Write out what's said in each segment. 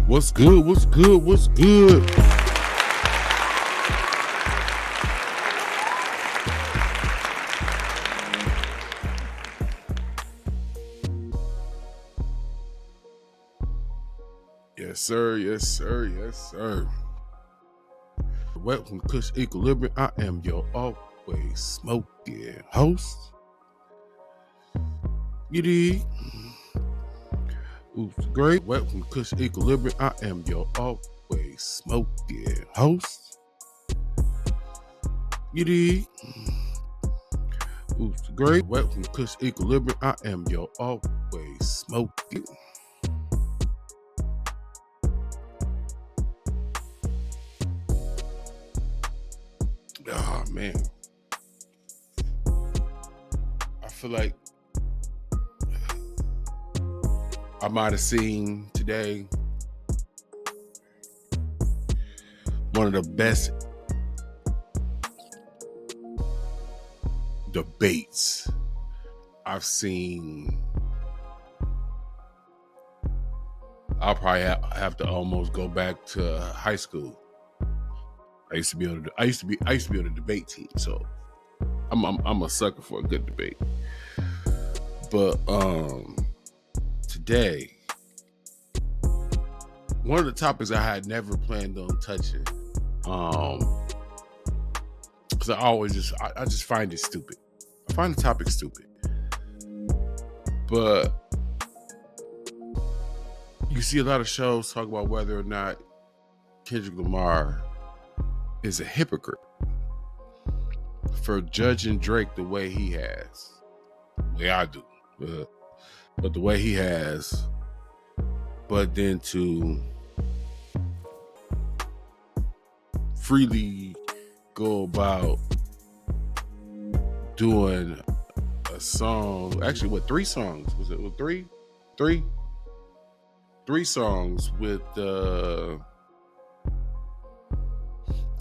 What's good? What's good? What's good? Yes, sir. Yes, sir. Yes, sir. Welcome to Kush Equilibrium. I am your always smoking host. You dig? Oops, great. Welcome to Kush Equilibrium. I am your always smoking host. You dig? Oops, great. Welcome to Kush Equilibrium. I am your always smoking. Oh man, I feel like I might have seen today one of the best debates I've seen. I'll probably have to almost go back to high school. I used to be on the debate team, so I'm a sucker for a good debate. But today, one of the topics I had never planned on touching, because I just find it stupid. I find the topic stupid, but you see a lot of shows talk about whether or not Kendrick Lamar is a hypocrite for judging Drake the way he has. The way I do. But the way he has. But then to freely go about doing a song. Actually, what, 3 songs? Was it three? Three songs with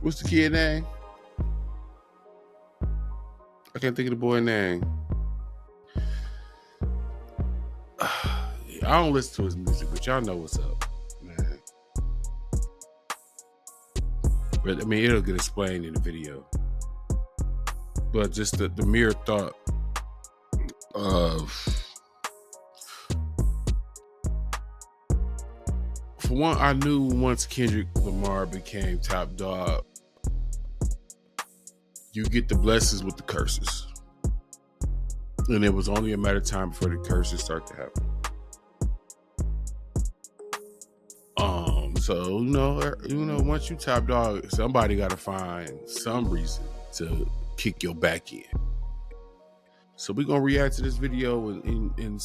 what's the kid name? I can't think of the boy name. I don't listen to his music, but y'all know what's up, man. But I mean, it'll get explained in the video. But just the mere thought of, for one, I knew once Kendrick Lamar became top dog, you get the blessings with the curses. And it was only a matter of time before the curses start to happen. So you know, once you top dog, somebody got to find some reason to kick your back in. So we're gonna react to this video, and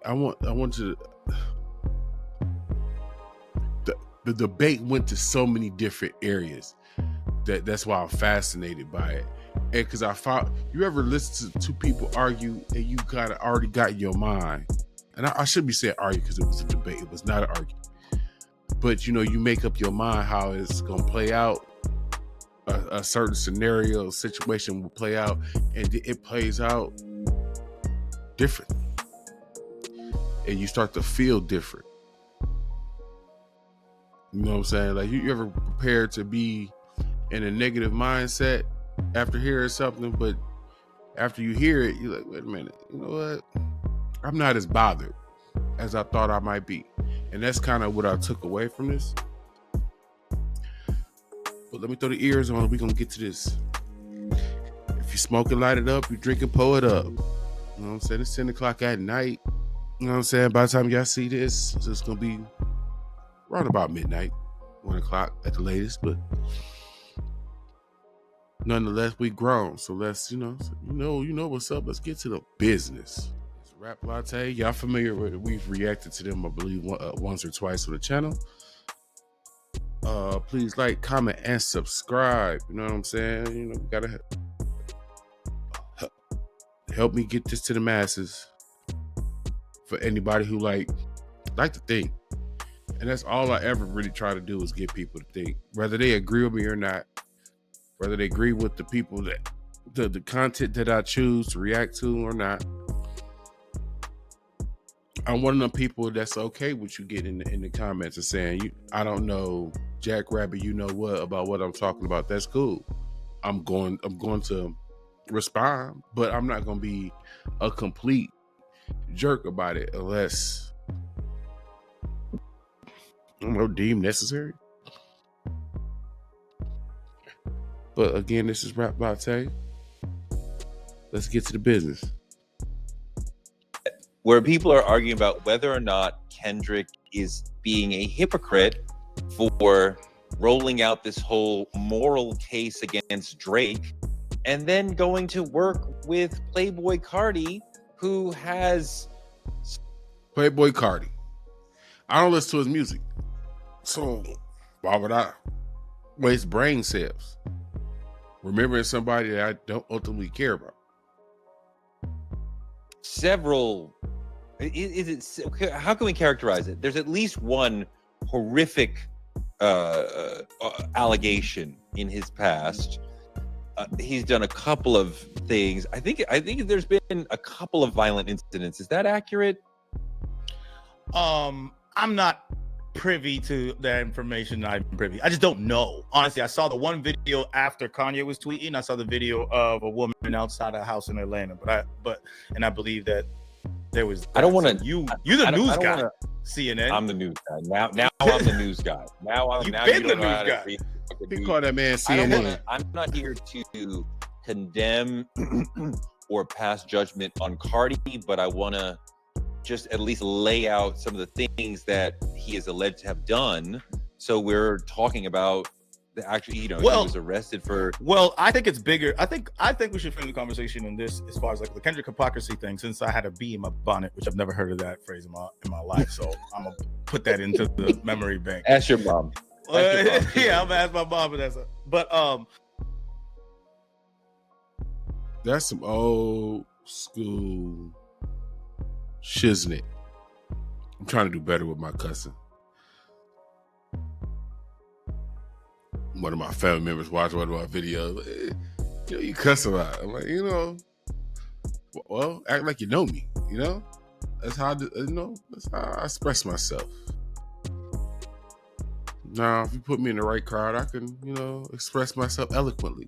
I want to. The debate went to so many different areas that's why I'm fascinated by it. And because I found, you ever listen to 2 people argue and you kind of already got in your mind, and I shouldn't be saying argue because it was a debate, it was not an argument. But you know, you make up your mind how it's gonna play out. A certain scenario, situation will play out, and it plays out differently, and you start to feel different. You know what I'm saying? Like, you ever prepared to be in a negative mindset after hearing something, but after you hear it, you're like, wait a minute, you know what? I'm not as bothered as I thought I might be. And that's kind of what I took away from this. But let me throw the ears on. We're going to get to this. If you're smoking, light it up. You're drinking, pull it up. You know what I'm saying? It's 10 o'clock at night. You know what I'm saying? By the time y'all see this, it's going to be around about midnight, 1 o'clock at the latest. But nonetheless, we grown. So let's, you know what's up. Let's get to the business. Rap Latte, y'all familiar with it? We've reacted to them, I believe, once or twice on the channel. Please like, comment, and subscribe. You know what I'm saying? You know, we gotta help me get this to the masses. For anybody who like to think, and that's all I ever really try to do, is get people to think, whether they agree with me or not, whether they agree with the people that the content that I choose to react to or not. I'm one of them people that's okay with you getting in the comments and saying, I don't know, Jack Rabbit, you know what about what I'm talking about. That's cool. I'm going to respond, but I'm not going to be a complete jerk about it unless I don't know, deemed necessary. But again, this is Rap Latte. Let's get to the business. Where people are arguing about whether or not Kendrick is being a hypocrite for rolling out this whole moral case against Drake and then going to work with Playboy Cardi, who has... Playboy Cardi. I don't listen to his music, so why would I waste brain cells remembering somebody that I don't ultimately care about? Several... Is it? How can we characterize it? There's at least one horrific allegation in his past. He's done a couple of things. I think there's been a couple of violent incidents. Is that accurate? I'm not privy to that information. I just don't know. Honestly, I saw the one video after Kanye was tweeting. I saw the video of a woman outside a house in Atlanta, but I believe that there was. I don't want to. You're the news guy. CNN. I'm the news guy. Now I'm the news guy. You've been the news guy. You call that man CNN. I'm not here to condemn or pass judgment on Cardi, but I want to just at least lay out some of the things that he is alleged to have done. So we're talking about actually, he was arrested for. Well, I think it's bigger. I think we should frame the conversation in this as far as like the Kendrick hypocrisy thing. Since I had a bee in my bonnet, which I've never heard of that phrase in my life, so I'm gonna put that into the memory bank. Ask your mom. Yeah, I'm gonna ask my mom, That's some old school shiznit. I'm trying to do better with my cussing. One of my family members watched one of my videos. You cuss a lot. I'm like, well, act like you know me. That's how that's how I express myself. Now, if you put me in the right crowd, I can, express myself eloquently.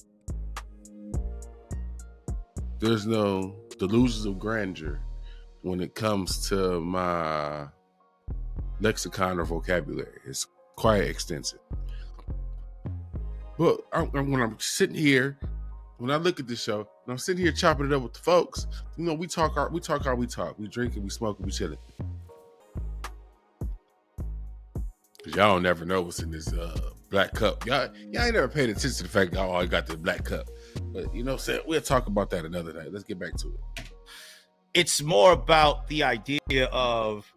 There's no delusions of grandeur when it comes to my lexicon or vocabulary. It's quite extensive. But when I'm sitting here, when I look at this show, and I'm sitting here chopping it up with the folks, we talk how we talk. We drink and we smoke and we chilling. Cause y'all don't never know what's in this black cup. Y'all ain't never paid attention to the fact that I got the black cup. But we'll talk about that another night. Let's get back to it. It's more about the idea of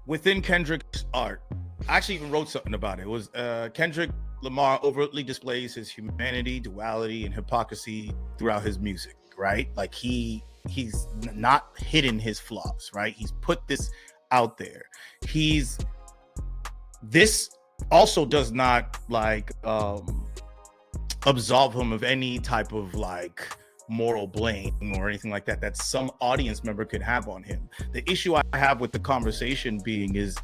within Kendrick's art. I actually even wrote something about it. It was Kendrick Lamar overtly displays his humanity, duality, and hypocrisy throughout his music, right? Like he's not hidden his flaws, right? He's put this out there. This also does not absolve him of any type of moral blame or anything like that some audience member could have on him. The issue I have with the conversation being is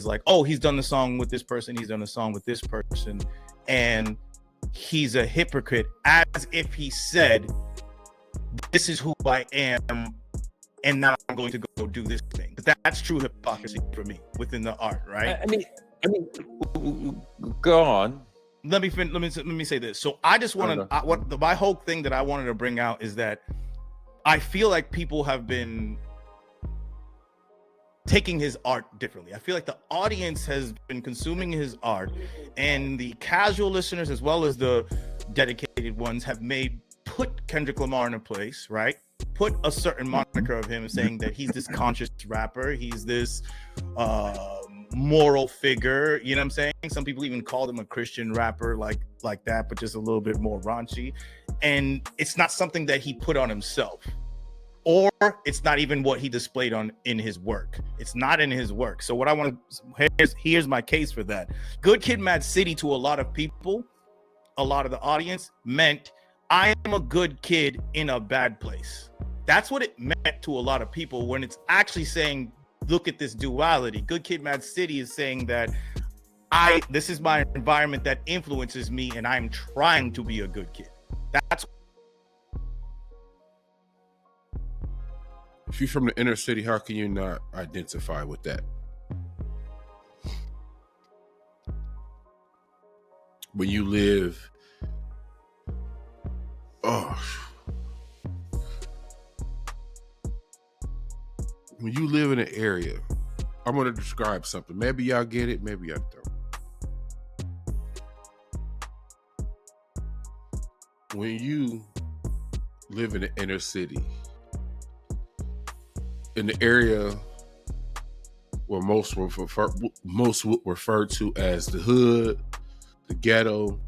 like, oh, he's done the song with this person, he's done the song with this person, and he's a hypocrite, as if he said, this is who I am, and now I'm going to go do this thing. But that's true hypocrisy for me within the art, right? I mean, go on. Let me say this. So I just want to. My whole thing that I wanted to bring out is that I feel like people have been taking his art differently. I feel like the audience has been consuming his art, and the casual listeners as well as the dedicated ones have put Kendrick Lamar in a place, right? Put a certain moniker of him, saying that he's this conscious rapper, he's this moral figure, you know what I'm saying? Some people even called him a Christian rapper like that, but just a little bit more raunchy. And it's not something that he put on himself, or it's not even what he displayed in his work. It's not in his work. So what I want to here's my case for that. Good Kid, Mad City to a lot of people, a lot of the audience, meant I am a good kid in a bad place. That's what it meant to a lot of people, when it's actually saying look at this duality. Good Kid, Mad City is saying that this is my environment that influences me, and I'm trying to be a good kid. That's if you're from the inner city, how can you not identify with that? When you live, when you live in an area, I'm going to describe something. Maybe y'all get it, maybe y'all don't. When you live in the inner city, in the area where most would refer to as the hood, the ghetto,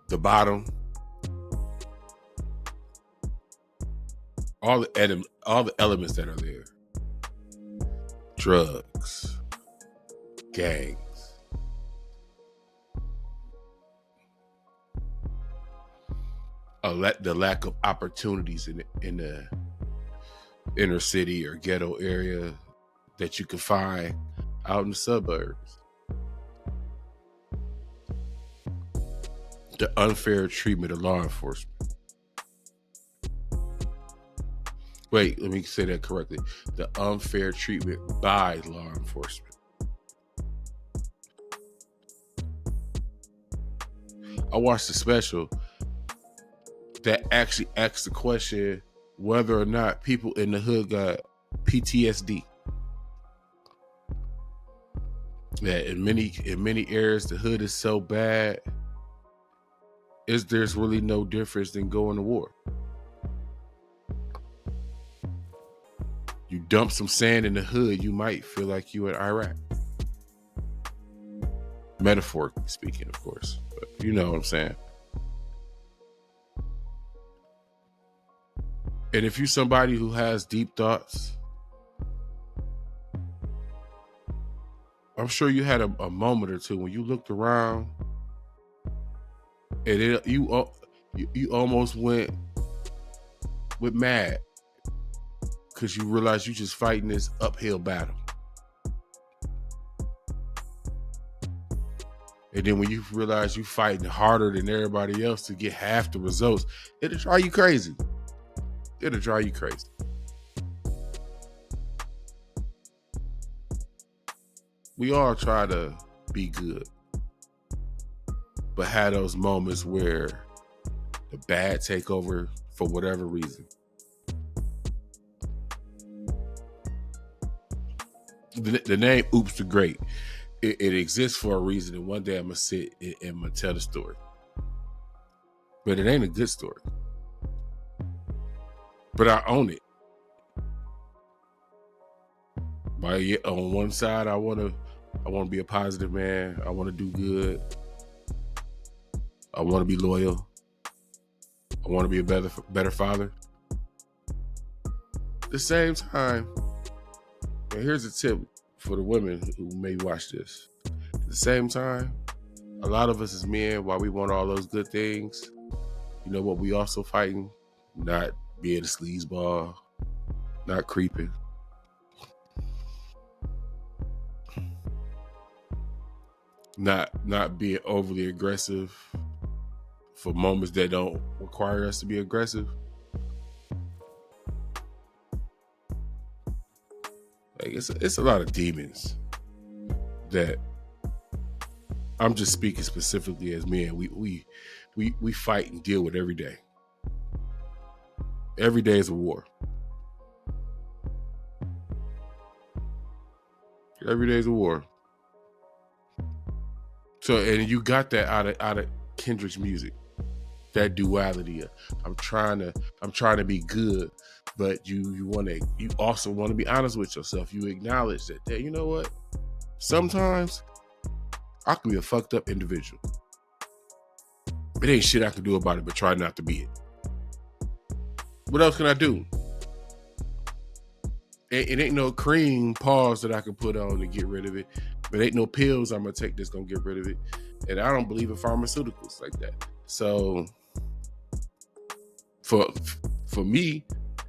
the bottom, all the elements that are there, drugs, gangs, the lack of opportunities in the inner city or ghetto area that you can find out in the suburbs. The unfair treatment of law enforcement. Wait, let me say that correctly. The unfair treatment by law enforcement. I watched a special that actually asked the question whether or not people in the hood got PTSD. That in many areas the hood is so bad, there's really no difference than going to war. You dump some sand in the hood, you might feel like you in Iraq. Metaphorically speaking, of course. But you know what I'm saying. And if you're somebody who has deep thoughts, I'm sure you had a moment or two when you looked around and you almost went mad because you realized you just fighting this uphill battle. And then when you realize you fighting harder than everybody else to get half the results, it'll drive you crazy. It'll drive you crazy. We all try to be good, but have those moments where the bad take over for whatever reason. The name Oops the Great, it exists for a reason, and one day I'm going to sit and I'm going to tell the story. But it ain't a good story. But I own it. On one side, I want to be a positive man. I want to do good. I want to be loyal. I want to be a better father. At the same time, and here's a tip for the women who may watch this. At the same time, a lot of us as men, while we want all those good things, you know what we also fighting? Not being a sleazeball, not creeping. Not being overly aggressive for moments that don't require us to be aggressive. Like it's a lot of demons that I'm just speaking specifically as men. We fight and deal with every day. Every day is a war. Every day is a war. So, and you got that out of Kendrick's music, that duality of I'm trying to be good, but you also want to be honest with yourself. You acknowledge that, hey, you know what? Sometimes I can be a fucked up individual. It ain't shit I can do about it, but try not to be it. What else can I do? It ain't no cream paws that I can put on to get rid of it. But ain't no pills I'm gonna take that's gonna get rid of it. And I don't believe in pharmaceuticals like that. So for me,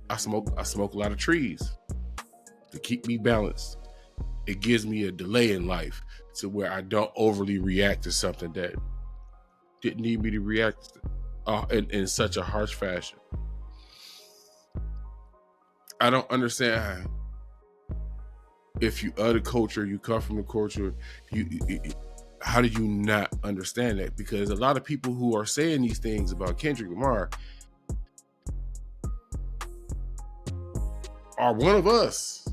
I smoke a lot of trees to keep me balanced. it gives me a delay in life to where I don't overly react to something that didn't need me to react in such a harsh fashion. I don't understand if you are the culture, you come from the culture, how do you not understand that? Because a lot of people who are saying these things about Kendrick Lamar are one of us.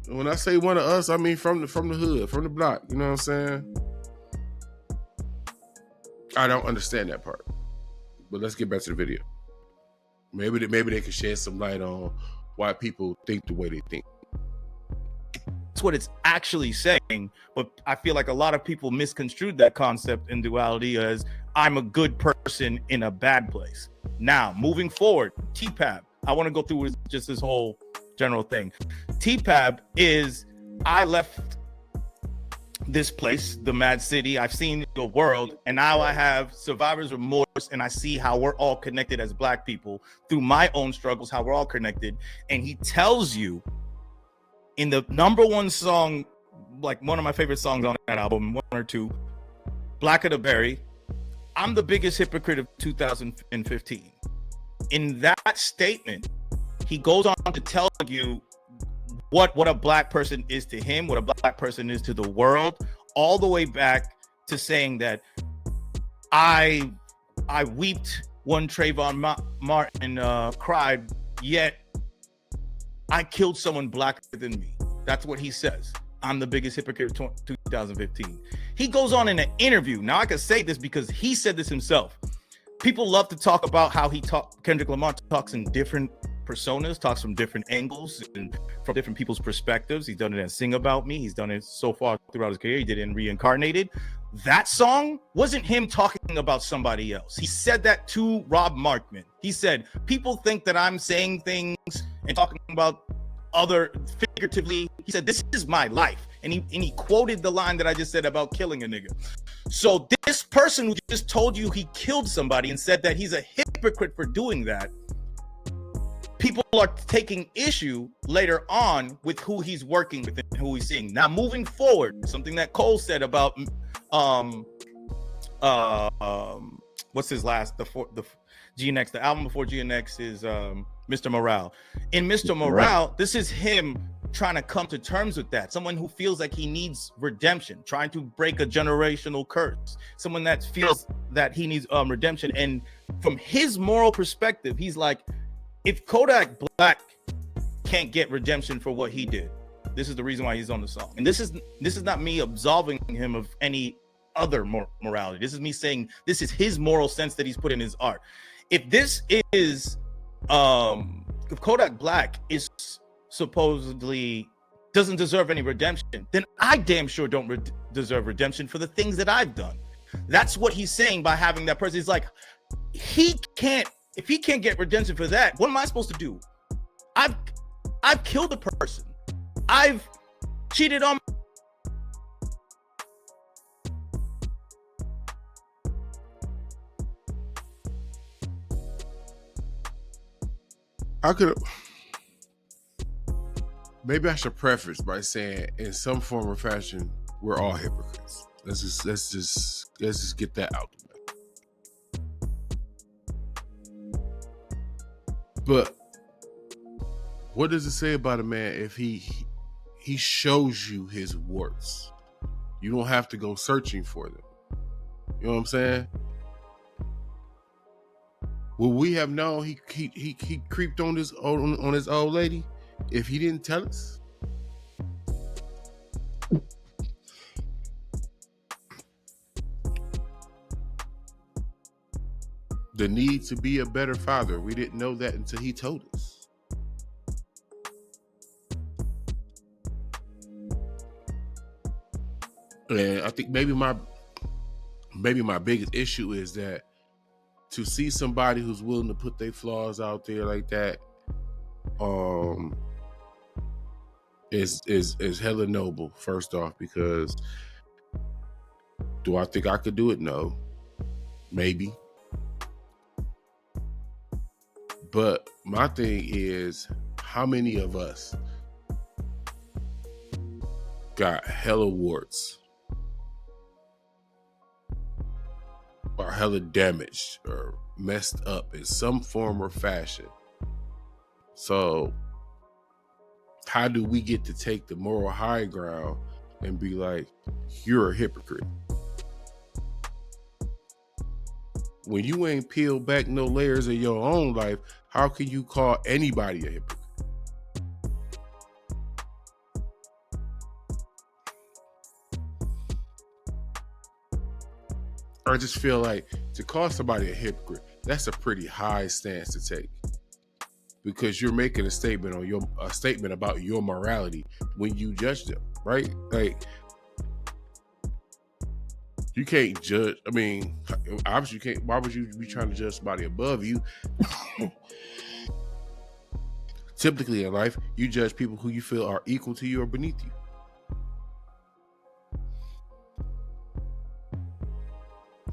When I say one of us, I mean from the hood, from the block. You know what I'm saying? I don't understand that part. But let's get back to the video. Maybe they can shed some light on why people think the way they think. That's what it's actually saying, but I feel like a lot of people misconstrued that concept in duality as I'm a good person in a bad place. Now, moving forward, TPAB. I want to go through just this whole general thing. TPAB is, I left this place, the Mad City. I've seen the world, and now I have survivor's remorse, and I see how we're all connected as Black people through my own struggles, how we're all connected. And he tells you in the number one song, like one of my favorite songs on that album, one or two, Black of the Berry, I'm the biggest hypocrite of 2015. In that statement, he goes on to tell you what a Black person is to him, what a Black person is to the world, all the way back to saying that I wept when Trayvon Martin cried, yet I killed someone blacker than me. That's what he says. I'm the biggest hypocrite of 2015. He goes on in an interview. Now I can say this because he said this himself. People love to talk about how Kendrick Lamar talks in different personas, talks from different angles and from different people's perspectives. He's done it in Sing About Me. He's done it so far throughout his career. He did it in Reincarnated. That song wasn't him talking about somebody else. He said that to Rob Markman. He said, people think that I'm saying things and talking about other figuratively. He said, this is my life. And he quoted the line that I just said about killing a nigga. So this person who just told you he killed somebody and said that he's a hypocrite for doing that, people are taking issue later on with who he's working with and who he's seeing. Now, moving forward, something that Cole said about what's his last, the GNX, the album before GNX is Mr. Morale. In Mr. Morale, this is him trying to come to terms with that. Someone who feels like he needs redemption, trying to break a generational curse. Someone that feels that he needs redemption. And from his moral perspective, he's like, if Kodak Black can't get redemption for what he did, this is the reason why he's on the song. And this is not me absolving him of any other morality. This is me saying this is his moral sense that he's put in his art. If this is if Kodak Black is supposedly doesn't deserve any redemption, then I damn sure don't deserve redemption for the things that I've done. That's what he's saying by having that person. He's like, if he can't get redemption for that, what am I supposed to do? I've killed a person. I've cheated on. Maybe I should preface by saying, in some form or fashion, we're all hypocrites. Let's just get that out the way. But what does it say about a man if he shows you his warts? You don't have to go searching for them. You know what I'm saying? Would we have known he creeped on his old lady if he didn't tell us? The need to be a better father, we didn't know that until he told us. And I think maybe my biggest issue is that to see somebody who's willing to put their flaws out there like that, is hella noble. First off, because do I think I could do it? No, maybe. But my thing is, how many of us got hella warts or hella damaged or messed up in some form or fashion. So how do we get to take the moral high ground and be like, you're a hypocrite? When you ain't peeled back no layers of your own life, how can you call anybody a hypocrite? I just feel like to call somebody a hypocrite, that's a pretty high stance to take, because you're making a statement about your morality when you judge them, right? Like, you can't judge. I mean, obviously you can't. Why would you be trying to judge somebody above you? Typically in life, you judge people who you feel are equal to you or beneath you.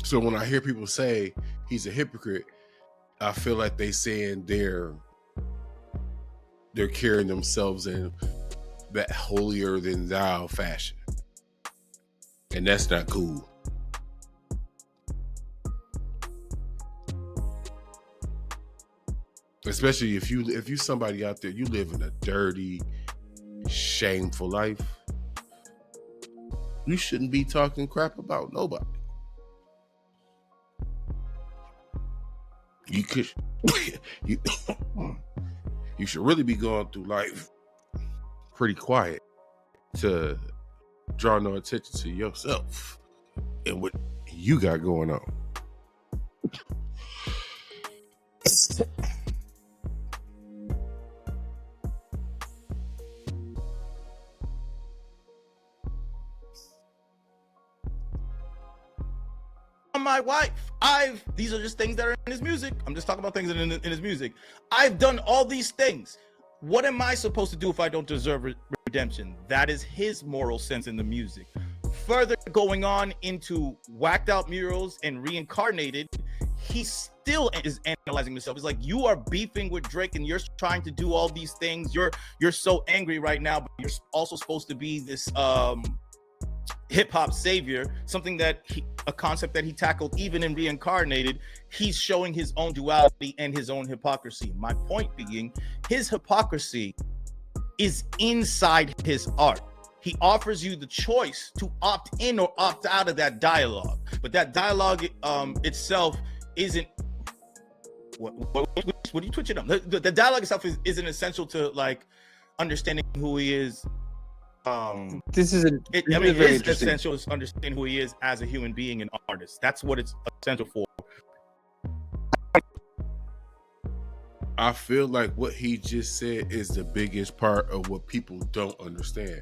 So when I hear people say he's a hypocrite, I feel like they saying they're carrying themselves in that holier than thou fashion, and that's not cool. Especially if you somebody out there, you live in a dirty, shameful life, you shouldn't be talking crap about nobody. You should really be going through life pretty quiet to draw no attention to yourself and what you got going on. My wife, these are just things that are in his music. I'm just talking about things in his music. I've done all these things. What am I supposed to do if I don't deserve redemption? That is his moral sense in the music. Further going on into whacked out murals and reincarnated, he still is analyzing himself. It's like, you are beefing with Drake and you're trying to do all these things. You're so angry right now, but you're also supposed to be this hip-hop savior, something that a concept that he tackled even in Reincarnated. He's showing his own duality and his own hypocrisy. My point being, his hypocrisy is inside his art. He offers you the choice to opt in or opt out of that dialogue, but that dialogue itself isn't what are you twitching up? The dialogue itself isn't essential to like understanding who he is. This is it's essential to understand who he is as a human being and artist. That's what it's essential for. I feel like what he just said is the biggest part of what people don't understand.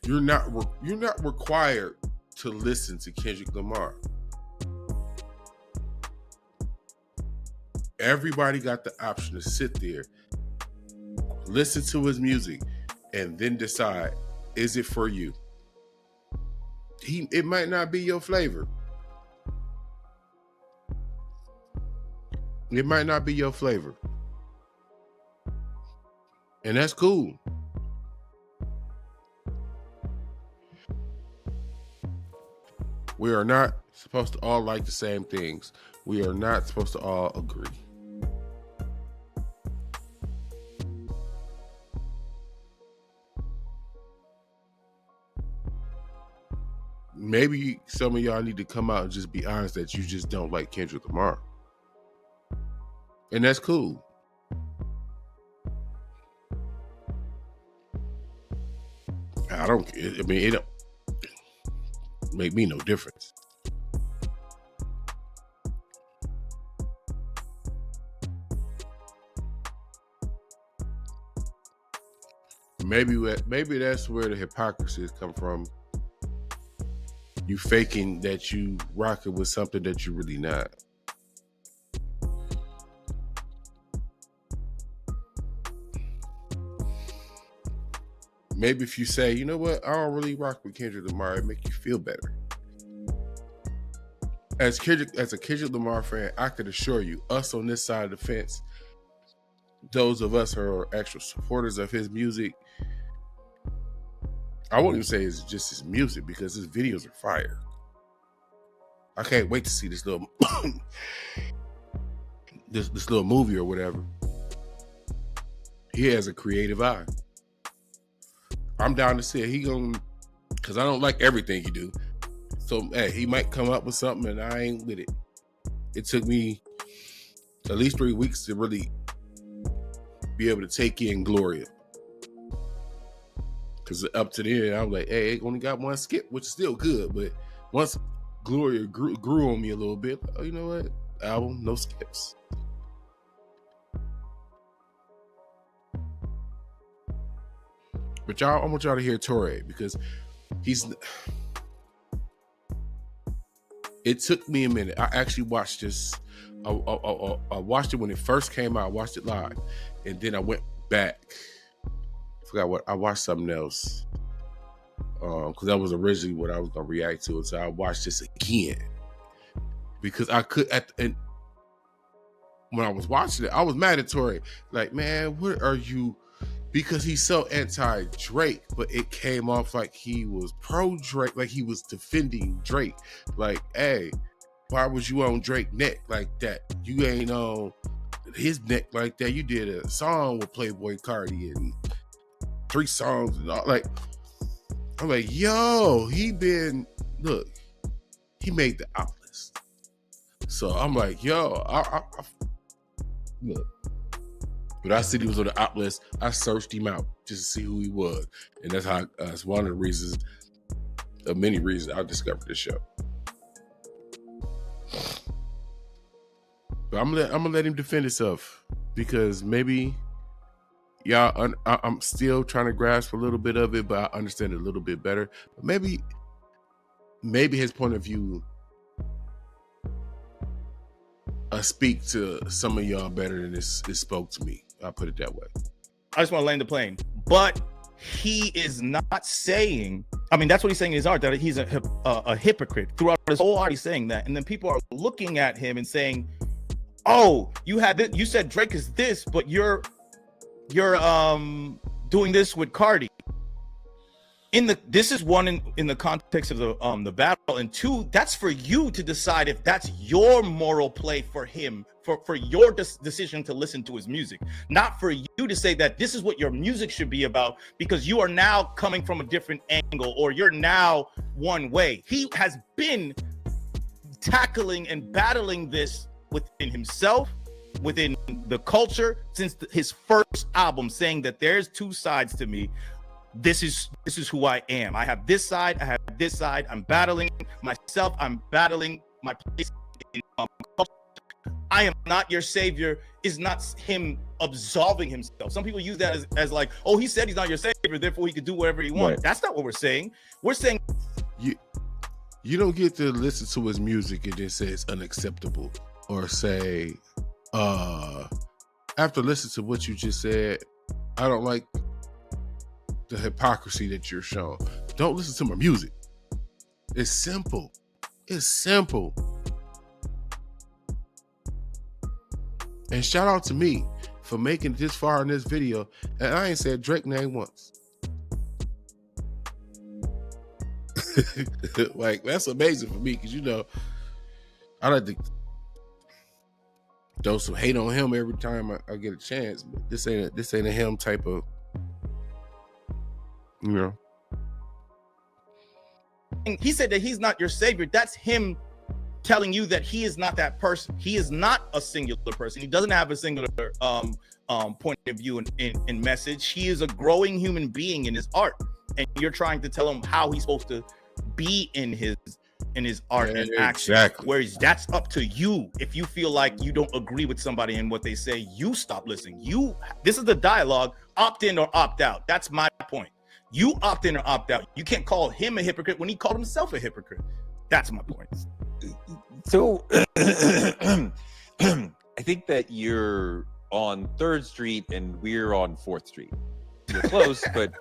You're not required to listen to Kendrick Lamar. Everybody got the option to sit there, listen to his music, and then decide, is it for you? It might not be your flavor. It might not be your flavor. And that's cool. We are not supposed to all like the same things. We are not supposed to all agree. Maybe some of y'all need to come out and just be honest that you just don't like Kendrick Lamar. And that's cool. It don't make me no difference. Maybe that's where the hypocrisy come from. You faking that you rocking with something that you really not. Maybe if you say, you know what, I don't really rock with Kendrick Lamar, it make you feel better. As a Kendrick Lamar fan, I could assure you, us on this side of the fence, those of us who are actual supporters of his music, I won't even say it's just his music because his videos are fire. I can't wait to see this little this little movie or whatever. He has a creative eye. I'm down to see it. He gonna, because I don't like everything he do. So hey, he might come up with something and I ain't with it. It took me at least 3 weeks to really be able to take in Gloria. Because up to then, I was like, hey, it only got one skip, which is still good. But once Gloria grew on me a little bit, oh, you know what? Album, no skips. But y'all, I want y'all to hear Torre because it took me a minute. I actually watched this. I watched it when it first came out. I watched it live. And then I went back. I forgot what. I watched something else. Because that was originally what I was going to react to. So I watched this again. Because I could, and when I was watching it, I was mad at Torre. Like, man, what are you... Because he's so anti-Drake, but it came off like he was pro-Drake, like he was defending Drake. Like, hey, why was you on Drake's neck like that? You ain't on his neck like that. You did a song with Playboy Cardi and 3 songs and all. Like, I'm like, yo, he made the out list. So I'm like, yo, look. But I said he was on the op list. I searched him out just to see who he was. And that's one of the reasons, of many reasons I discovered this show. But I'm gonna let him defend himself because maybe y'all, I'm still trying to grasp a little bit of it, but I understand it a little bit better. But maybe his point of view speak to some of y'all better than it spoke to me. I'll put it that way. I just want to land the plane. But he is not saying, I mean, that's what he's saying in his art, that he's a hypocrite. Throughout his whole art, he's saying that. And then people are looking at him and saying, oh, you said Drake is this, but you're doing this with Cardi. This is one in the context of the battle, and 2, that's for you to decide if that's your moral play for him, for your decision to listen to his music, not for you to say that this is what your music should be about because you are now coming from a different angle or you're now one way. He has been tackling and battling this within himself, within the culture since his first album, saying that there's 2 sides to me. This is who I am. I have this side. I have this side. I'm battling myself. I'm battling my place in culture. I am not your savior is not him absolving himself. Some people use that as like, oh, he said he's not your savior, therefore he could do whatever he wants. Right. That's not what we're saying. We're saying you don't get to listen to his music and then say it's unacceptable or say, after listening to what you just said, I don't like the hypocrisy that you're showing. Don't listen to my music. It's simple. It's simple. And shout out to me for making it this far in this video. And I ain't said Drake name once. Like, that's amazing for me because, you know, I like to throw some hate on him every time I get a chance. But this ain't a him type of, you know. He said that he's not your savior. That's him telling you that he is not that person. He is not a singular person. He doesn't have a singular point of view and message. He is a growing human being in his art, and you're trying to tell him how he's supposed to be in his art and action. Exactly. Whereas that's up to you. If you feel like you don't agree with somebody and what they say, you stop listening. This is the dialogue: opt in or opt out. That's my point. You opt in or opt out. You can't call him a hypocrite when he called himself a hypocrite. That's my point. So I think that you're on 3rd Street and we're on 4th Street. You're close, but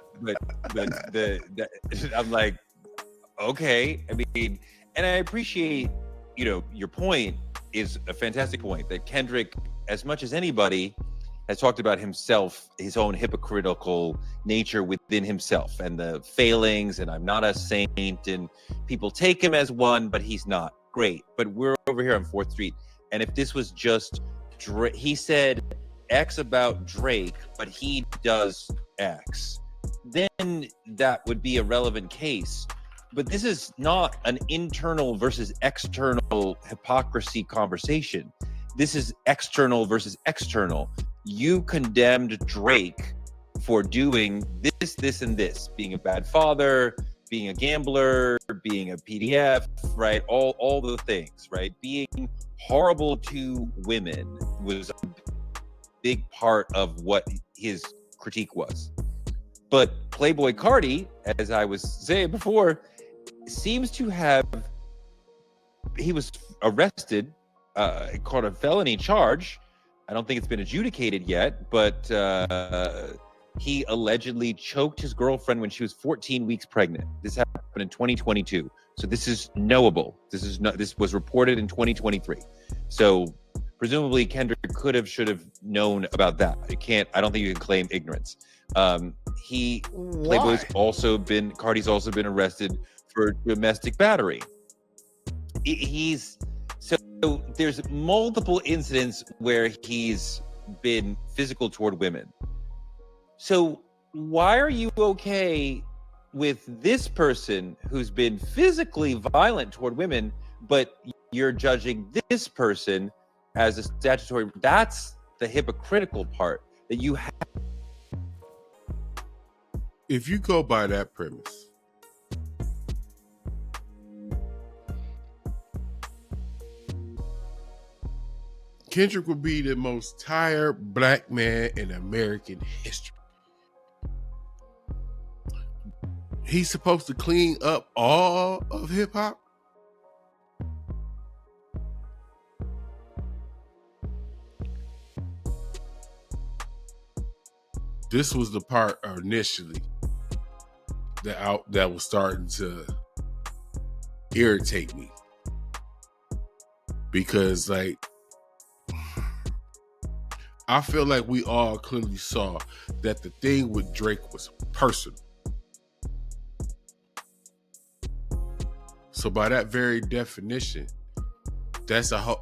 I'm like, okay. I mean, and I appreciate, you know, your point is a fantastic point that Kendrick, as much as anybody, has talked about himself, his own hypocritical nature within himself and the failings, and I'm not a saint, and people take him as one, but he's not. Great. But we're over here on 4th Street. And if this was just Drake, he said X about Drake, but he does X, then that would be a relevant case. But this is not an internal versus external hypocrisy conversation. This is external versus external. You condemned Drake for doing this, and this, being a bad father, being a gambler, being a PDF, right? All the things, right? Being horrible to women was a big part of what his critique was. But Playboy Cardi, as I was saying before, seems to have, he was arrested, caught a felony charge. I don't think it's been adjudicated yet, but he allegedly choked his girlfriend when she was 14 weeks pregnant. This happened in 2022. So this is knowable. This was reported in 2023. So presumably Kendrick should have known about that. I don't think you can claim ignorance. Cardi's also been arrested for domestic battery. So there's multiple incidents where he's been physical toward women. So why are you okay with this person who's been physically violent toward women, but you're judging this person as a statutory? That's the hypocritical part that you have. If you go by that premise, Kendrick would be the most tired black man in American history. He's supposed to clean up all of hip hop. This was the part initially that was starting to irritate me, because like, I feel like we all clearly saw that the thing with Drake was personal. So by that very definition,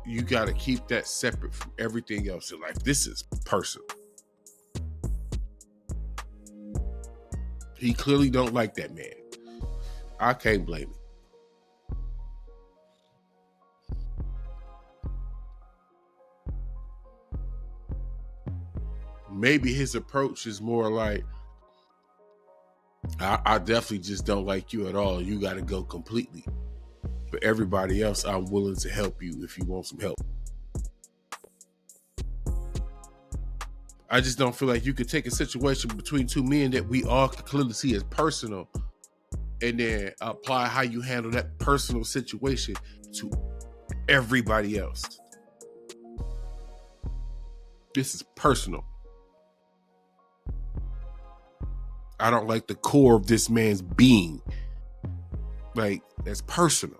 you got to keep that separate from everything else in life. This is personal. He clearly don't like that man. I can't blame him. Maybe his approach is more like, I definitely just don't like you at all. You got to go completely. But everybody else, I'm willing to help you if you want some help. I just don't feel like you could take a situation between two men that we all can clearly see as personal and then apply how you handle that personal situation to everybody else. This is personal. I don't like the core of this man's being. Like, that's personal.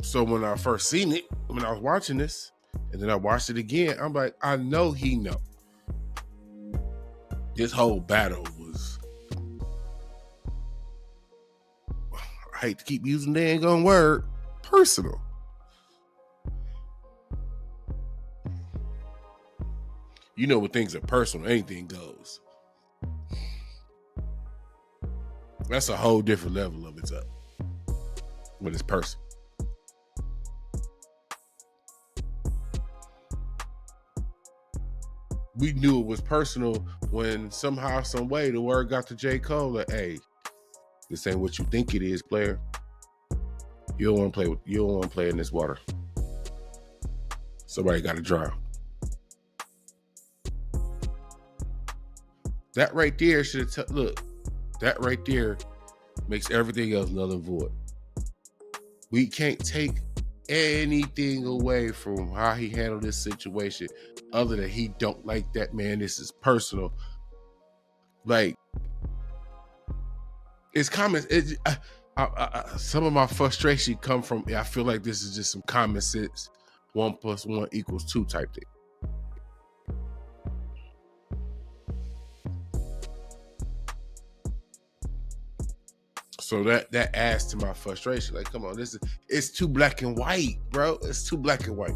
So when I first seen it, when I was watching this, and then I watched it again, I'm like, I know he know. This whole battle was, I hate to keep using the dang on word, personal. You know, when things are personal, anything goes. That's a whole different level of it's up when it's personal. We knew it was personal when somehow, some way, the word got to J. Cole that, hey, this ain't what you think it is, player. You don't want to play in this water. Somebody got to drown. That right there should have look. That right there makes everything else null and void. We can't take anything away from how he handled this situation, other than he don't like that man. This is personal. Like, it's common. some of my frustration come from, I feel like this is just some common sense, 1 + 1 = 2 type thing. So that adds to my frustration. Like, come on, it's too black and white, bro. It's too black and white.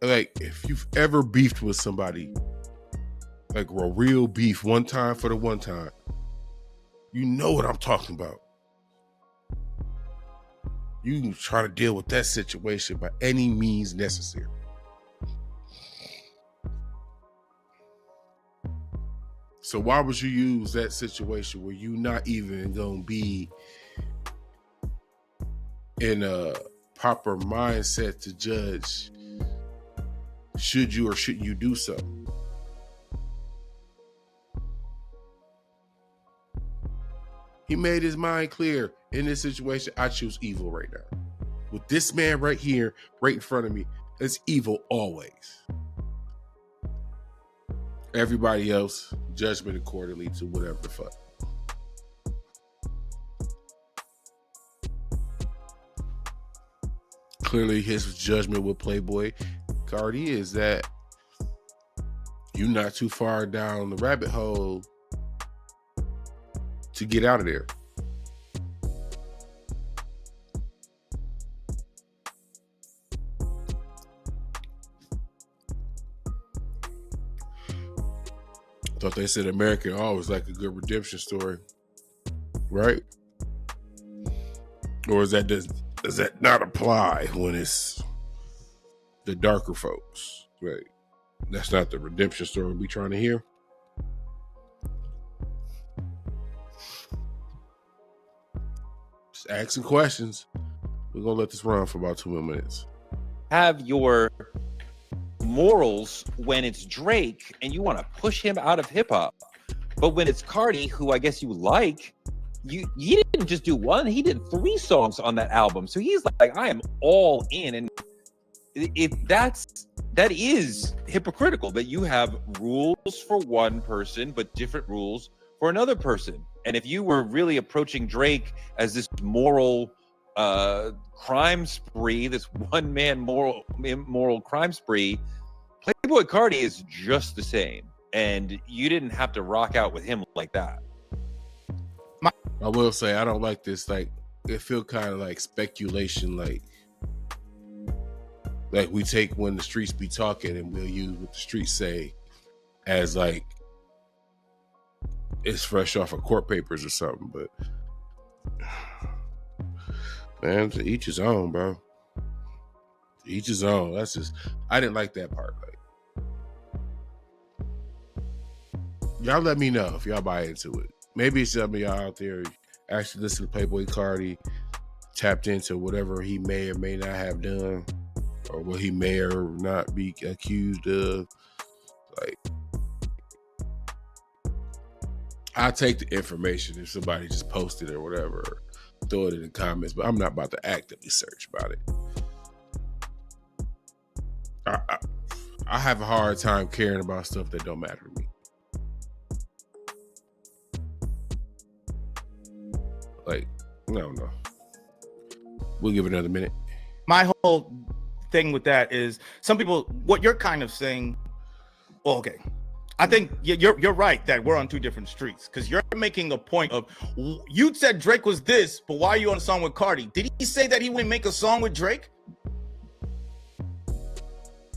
Like, if you've ever beefed with somebody, like a real beef, one time for the one time, you know what I'm talking about. You can try to deal with that situation by any means necessary. So why would you use that situation where you not even gonna be in a proper mindset to judge should you or shouldn't you do so? He made his mind clear. In this situation, I choose evil right now. With this man right here, right in front of me, it's evil always. Everybody else, judgment accordingly to whatever the fuck. Clearly, his judgment with Playboy Cardi is that you're not too far down the rabbit hole to get out of there. Thought they said American always like a good redemption story, right? Or does that not apply when it's the darker folks, right? That's not the redemption story we trying to hear. Just asking questions. We're gonna let this run for about 2 more minutes. Have your morals when it's Drake and you want to push him out of hip hop, but when it's Cardi, who I guess you like, he didn't just do one, he did 3 songs on that album. So he's like, I am all in. And if that is hypocritical that you have rules for one person but different rules for another person. And if you were really approaching Drake as this moral crime spree, this one man moral crime spree, Playboy Cardi is just the same, and you didn't have to rock out with him like that. I will say I don't like this. Like, it feel kind of like speculation. Like we take when the streets be talking and we'll use what the streets say as like it's fresh off of court papers or something. But man, to each his own, bro. To each his own. That's just, I didn't like that part. Like, y'all let me know if y'all buy into it. Maybe some of y'all out there actually listen to Playboy Cardi, tapped into whatever he may or may not have done, or what he may or not be accused of. Like, I take the information if somebody just posted or whatever, or throw it in the comments, but I'm not about to actively search about it. I have a hard time caring about stuff that don't matter to me. Like, no. We'll give it another minute. My whole thing with that is some people, what you're kind of saying, well, okay, I think you're right that we're on 2 different streets, because you're making a point of, you said Drake was this, but why are you on a song with Cardi? Did he say that he wouldn't make a song with Drake?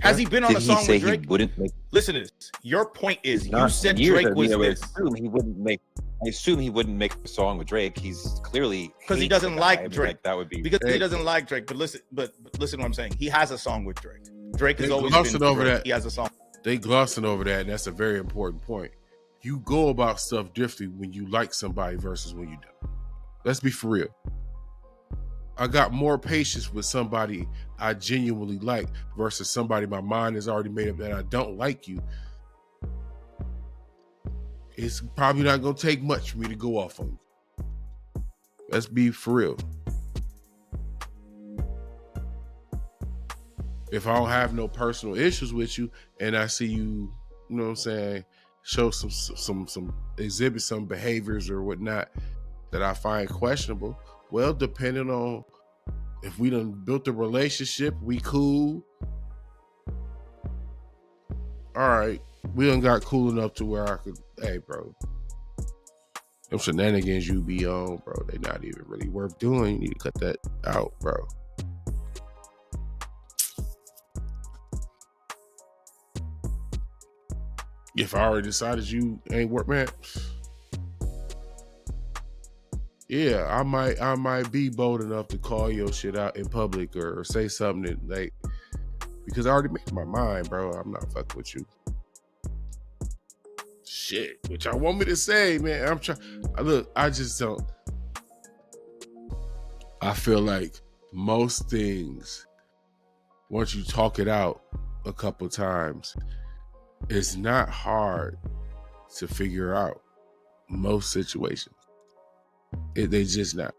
Has he been on a song with Drake? He wouldn't make. Listen to this. Your point is, you said Drake was this. I assume he wouldn't make a song with Drake. He's clearly because he doesn't like Drake. Like, that would be because he doesn't like Drake. But listen to what I'm saying. He has a song with Drake. Drake has always been over Drake. that. He has a song. They glossing over that, and that's a very important point. You go about stuff differently when you like somebody versus when you don't. Let's be for real. I got more patience with somebody I genuinely like versus somebody my mind has already made up that I don't like you. It's probably not going to take much for me to go off on you. Let's be for real. If I don't have no personal issues with you and I see you, you know what I'm saying, show some exhibit some behaviors or whatnot that I find questionable. Well, depending on if we done built a relationship, we cool. All right, we done got cool enough to where I could, hey, bro, them shenanigans you be on, bro, they not even really worth doing. You need to cut that out, bro. If I already decided you ain't work, man, yeah, I might be bold enough to call your shit out in public or say something that, like, because I already made my mind, bro. I'm not fucking with you. Shit, which I want me to say, man. I'm trying. Look, I just don't. I feel like most things, once you talk it out a couple times, it's not hard to figure out most situations. They just not.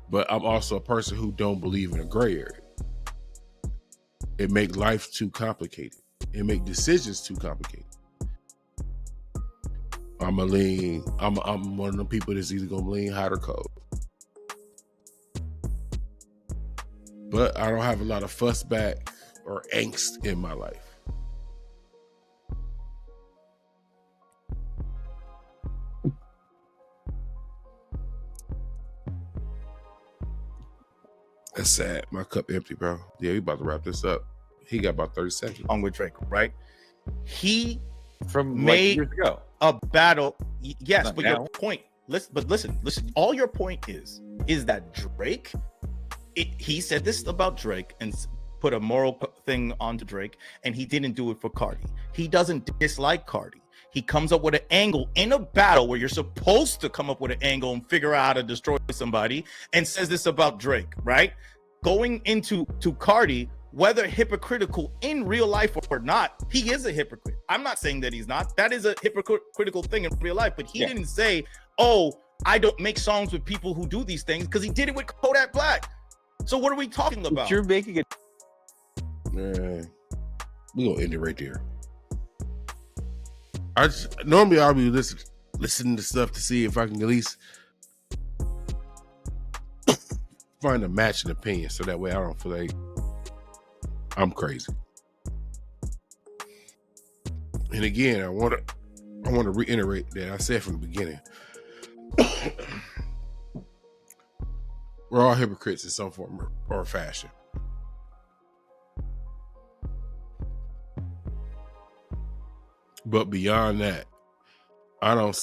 But I'm also a person who don't believe in a gray area. It make life too complicated. It make decisions too complicated. I'm one of the people that's either gonna lean hot or cold. But I don't have a lot of fuss back or angst in my life. That's sad. My cup empty, bro. Yeah, we about to wrap this up. He got about 30 seconds. On with Drake, right? He From made like years ago. a battle. Yes, Not but now. your point. Listen. All your point is that Drake. He said this about Drake and put a moral thing onto Drake, and he didn't do it for Cardi. He doesn't dislike Cardi. He comes up with an angle in a battle where you're supposed to come up with an angle and figure out how to destroy somebody, and says this about Drake, right? Going into Cardi, whether hypocritical in real life or not, he is a hypocrite. I'm not saying that he's not. That is a hypocritical thing in real life, but he didn't say, oh, I don't make songs with people who do these things, because he did it with Kodak Black. So what are we talking about? You're making it. Man, we gonna end it right there. Normally I'll be listening to stuff to see if I can at least find a matching opinion, so that way I don't feel like I'm crazy. And again, I want to reiterate that I said from the beginning, we're all hypocrites in some form or fashion. But beyond that, I don't,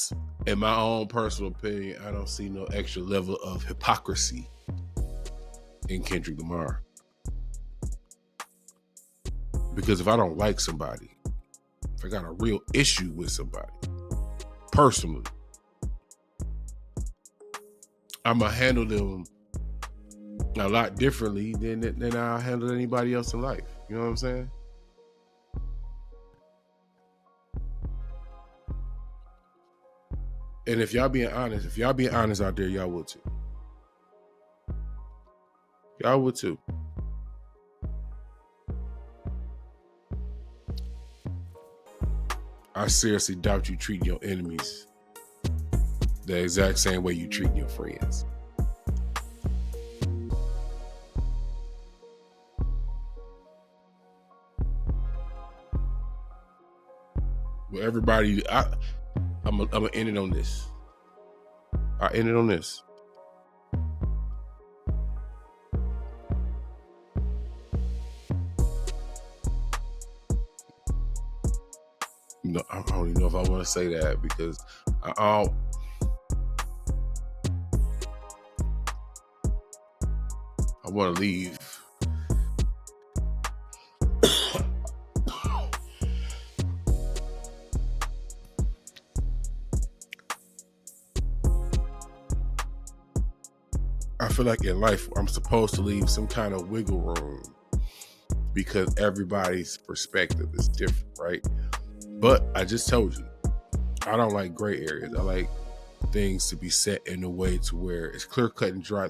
in my own personal opinion, I don't see no extra level of hypocrisy in Kendrick Lamar. Because if I don't like somebody, if I got a real issue with somebody, personally, I'm going to handle them a lot differently than I'll handle anybody else in life. You know what I'm saying? And if y'all being honest out there, y'all would too. Y'all would too. I seriously doubt you treat your enemies the exact same way you treat your friends. Well, everybody, I'm gonna end it on this. I end it on this. No, I don't even know if I want to say that, because I want to leave. I feel like in life, I'm supposed to leave some kind of wiggle room, because everybody's perspective is different, right? But I just told you, I don't like gray areas. I like things to be set in a way to where it's clear cut and dry.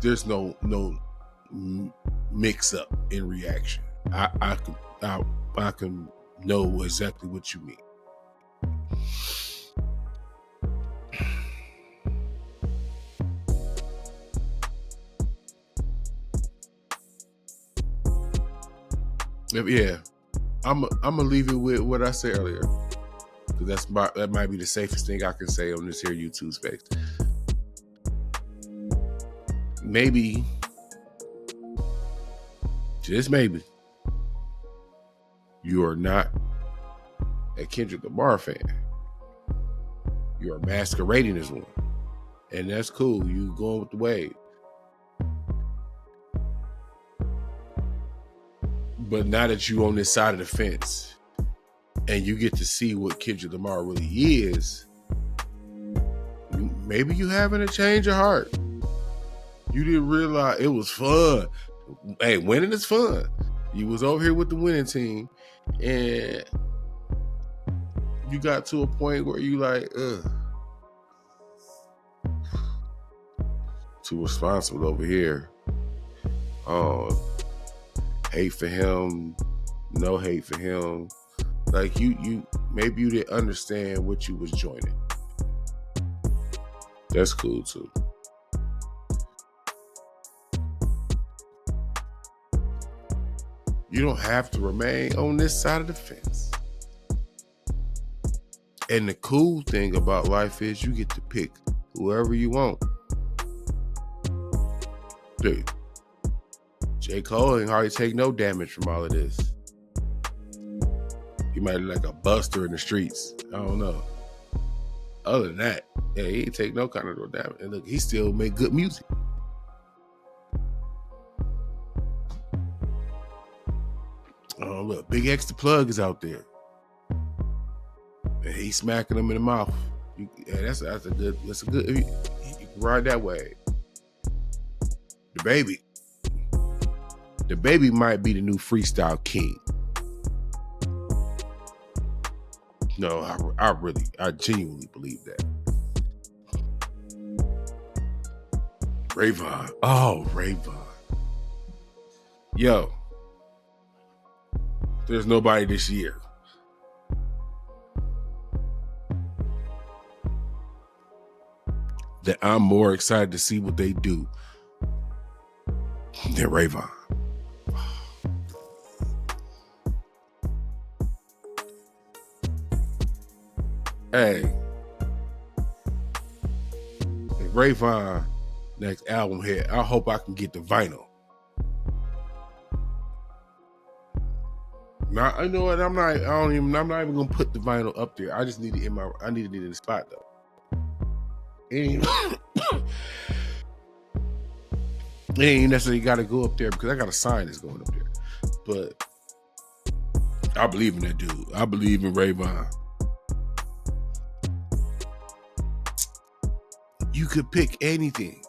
There's no mix up in reaction. I can know exactly what you mean. Yeah, I'm gonna leave it with what I said earlier, because that might be the safest thing I can say on this here YouTube space. Maybe, just maybe, you are not a Kendrick Lamar fan. You are masquerading as one, and that's cool. You going with the wave. But now that you on this side of the fence and you get to see what Kendrick Lamar really is, maybe you having a change of heart. You didn't realize it was fun. Hey, winning is fun. You was over here with the winning team and you got to a point where you like, too responsible over here. Hate for him, no hate for him. Like you maybe you didn't understand what you was joining. That's cool too. You don't have to remain on this side of the fence. And the cool thing about life is you get to pick whoever you want. Dude, J. Cole ain't hardly take no damage from all of this. He might look like a buster in the streets. I don't know. Other than that, yeah, he ain't take no kind of no damage. And look, he still make good music. Oh, look, Big X the Plug is out there. And he's smacking him in the mouth. That's a good, you can ride that way. The baby might be the new freestyle king. No, I genuinely believe that. Rayvon. Oh, Rayvon. Yo, there's nobody this year that I'm more excited to see what they do than Rayvon. Hey, if Rayvon next album hit, I hope I can get the vinyl. Now, you know what? I'm not even gonna put the vinyl up there. I just need it in the spot though. It ain't necessarily got to go up there because I got a sign that's going up there. But I believe in that dude. I believe in Rayvon. You could pick anything.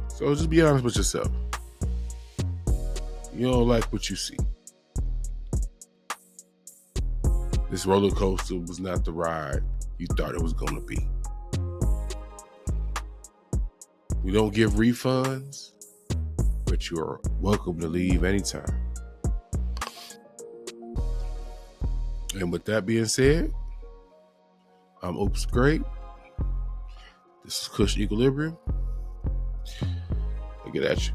So just be honest with yourself. You don't like what you see. This roller coaster was not the ride you thought it was going to be. We don't give refunds, but you are welcome to leave anytime. And with that being said, I'm Oops Great. This is Kush Equilibrium. I'll get at you.